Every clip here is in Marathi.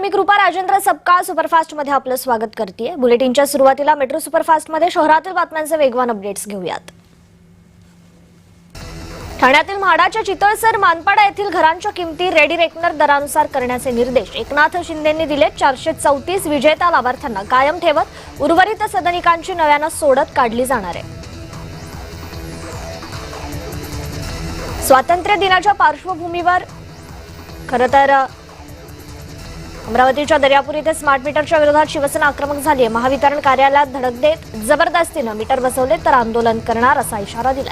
मी कृपा राजेंद्र सबका सुपरफास्ट मध्ये आपलं स्वागत करते। बुलेटिनच्या सुरुवातीला मेट्रो सुपरफास्ट मध्ये शहरातील बातम्यांचे वेगवान अपडेट्स घेऊयात। ठाण्यातील म्हाडाच्या चितळसर मानपाडा येथील घरांच्या किमती रेडी रेकनर दरानुसार करण्याचे निर्देश एकनाथ शिंदेंनी दिले। 434 विजेता लाभार्थ्यांना कायम ठेवत उर्वरित सदनिकांची नव्यानं सोडत काढली जाणार आहे। स्वातंत्र्य दिनाच्या पार्श्वभूमीवर खरतर अमरावतीच्या दर्यापूर येथे स्मार्ट मीटरच्या विरोधात शिवसेना आक्रमक झाली आहे। महावितरण कार्यालयात धडक देत जबरदस्तीने मीटर बसवले तर आंदोलन करणार असा इशारा दिला।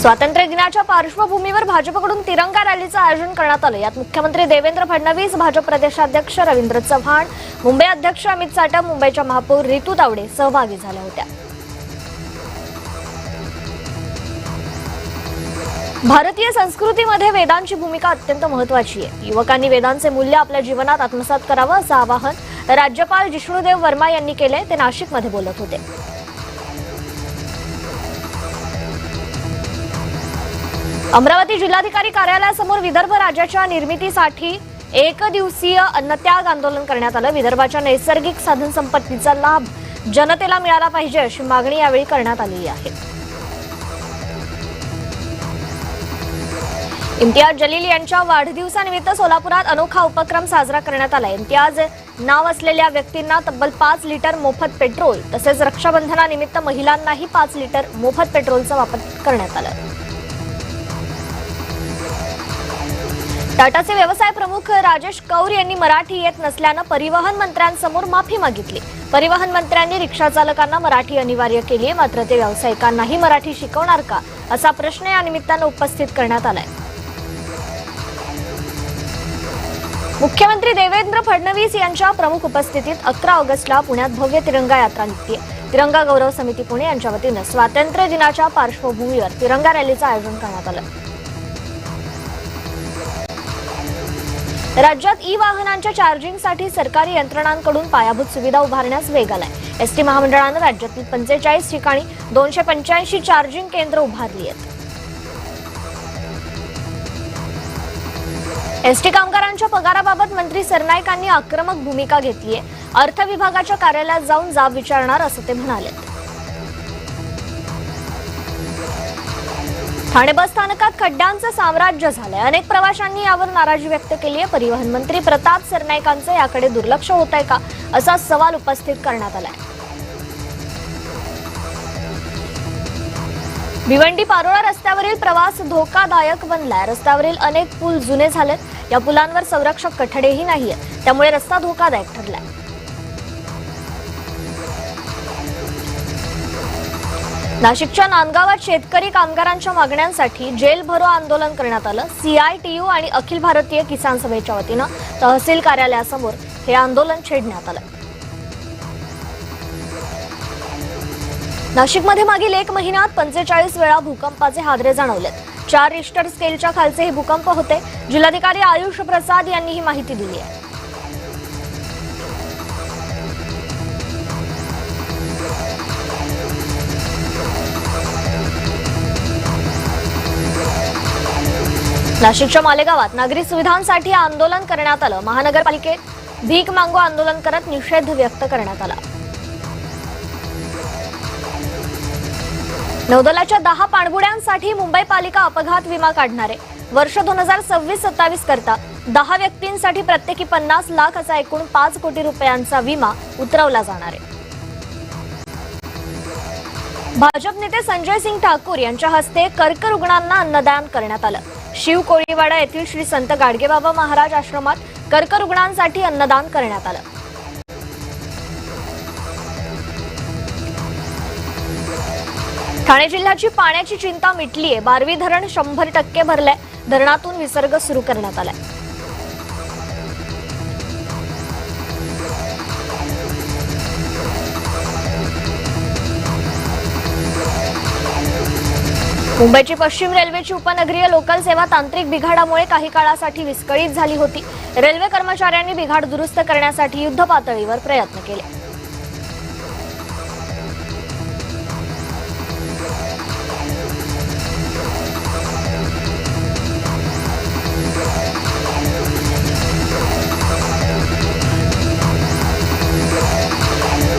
स्वातंत्र्य दिनाच्या पार्श्वभूमीवर भाजपकडून तिरंगा रॅलीचं आयोजन करण्यात आलं। यात मुख्यमंत्री देवेंद्र फडणवीस, भाजप प्रदेशाध्यक्ष रवींद्र चव्हाण, मुंबई अध्यक्ष अमित साटम, मुंबईच्या महापौर रितू तावडे सहभागी झाल्या होत्या। भारतीय संस्कृतीमध्ये वेदांची भूमिका अत्यंत महत्त्वाची आहे। युवकांनी वेदांचे मूल्य आपल्या जीवनात आत्मसात करावं असं आवाहन राज्यपाल जिष्णुदेव वर्मा यांनी केले। ते नाशिकमध्ये बोलत होते। अमरावती जिल्हाधिकारी कार्यालयासमोर विदर्भ राज्याच्या निर्मितीसाठी एक दिवसीय अन्नत्याग आंदोलन करण्यात आलं। विदर्भाच्या नैसर्गिक साधन संपत्तीचा लाभ जनतेला मिळाला पाहिजे अशी मागणी यावेळी करण्यात आली आहे। इम्तियाज जलील यांच्या वाढदिवसानिमित्त सोलापुरात अनोखा उपक्रम साजरा करण्यात आला। इम्तियाज नाव असलेल्या व्यक्तींना तब्बल 5 लिटर मोफत पेट्रोल तसेच रक्षाबंधनानिमित्त महिलांनाही 5 लिटर मोफत पेट्रोलचा वापर करण्यात आला। टाटाचे व्यवसाय प्रमुख राजेश कौर यांनी मराठी येत नसल्यानं परिवहन मंत्र्यांसमोर माफी मागितली। परिवहन मंत्र्यांनी रिक्षा चालकांना मराठी अनिवार्य केली आहे, मात्र ते व्यावसायिकांनाही मराठी शिकवणार का असा प्रश्न या निमित्तानं उपस्थित करण्यात आलाय। मुख्यमंत्री देवेंद्र फडणवीस यांच्या प्रमुख उपस्थितीत 11 ऑगस्टला पुण्यात भव्य तिरंगा यात्रा निघते। तिरंगा गौरव समिती पुणे यांच्या वतीनं स्वातंत्र्य दिनाच्या पार्श्वभूमीवर तिरंगा रॅलीचं आयोजन करण्यात आलं। राज्यात ई-वाहनांच्या चार्जिंगसाठी सरकारी यंत्रणांकडून पायाभूत सुविधा उभारण्यास वेग आलाय। एसटी महामंडळानं राज्यातील 45 ठिकाणी 285 चार्जिंग केंद्र उभारली आहेत। एसटी कामगारांच्या पगाराबाबत मंत्री सरनाईकांनी आक्रमक भूमिका घेतली आहे। अर्थ विभागाच्या कार्यालयात जाऊन जाब विचारणार असं ते म्हणाले। ठाणे बस स्थानकात खड्ड्यांचं साम्राज्य झालंय। अनेक प्रवाशांनी यावर नाराजी व्यक्त केली आहे। परिवहन मंत्री प्रताप सरनाईकांचं याकडे दुर्लक्ष होत आहे का असा सवाल उपस्थित करण्यात आलाय। भिवंडी पारोळा रस्त्यावरील प्रवास धोकादायक बनलाय। रस्त्यावरील अनेक पूल जुने झालेत। या पुलांवर संरक्षक कठडेही नाहीयेत, त्यामुळे रस्ता धोकादायक ठरलाय। नाशिकच्या नांदगावात शेतकरी कामगारांच्या मागण्यांसाठी जेल भरो आंदोलन करण्यात आलं। CITU आणि अखिल भारतीय किसान सभेच्या वतीनं तहसील कार्यालयासमोर हे आंदोलन छेडण्यात आलं। नाशिकमध्ये मागील 1 महिन्यात 45 वेळा भूकंपाचे हादरे जाणवलेत। 4 रिश्टर स्केलच्या खालचे हे भूकंप होते। जिल्हाधिकारी आयुष प्रसाद यांनी ही माहिती दिली आहे। नाशिकच्या मालेगावात नागरी सुविधांसाठी आंदोलन करण्यात आलं। महानगरपालिकेत भीक मागो आंदोलन करत निषेध व्यक्त करण्यात आला। नौदलाच्या 10 पाणबुड्यांसाठी मुंबई पालिका अपघात विमा काढणार आहे। वर्ष 2026-27 करता 10 व्यक्तींसाठी प्रत्येकी 50 लाख असा एकूण 5 कोटी रुपयांचा विमा उतरवला जाणार आहे। भाजप नेते संजय सिंग ठाकूर यांच्या हस्ते कर्करुग्णांना अन्नदान करण्यात आलं। शिव कोळीवाडा येथील श्री संत गाडगेबाबा महाराज आश्रमात कर्करुग्णांसाठी अन्नदान करण्यात आलं। ठाणे जिल्ह्याची पाण्याची चिंता मिटलीये। बारवी धरण 100% भरलंय। धरणातून विसर्ग सुरू करण्यात आलाय। मुंबईची पश्चिम रेल्वेची उपनगरीय लोकल सेवा तांत्रिक बिघाडामुळे काही काळासाठी विस्कळीत झाली होती। रेल्वे कर्मचाऱ्यांनी बिघाड दुरुस्त करण्यासाठी युद्धपातळीवर प्रयत्न केले।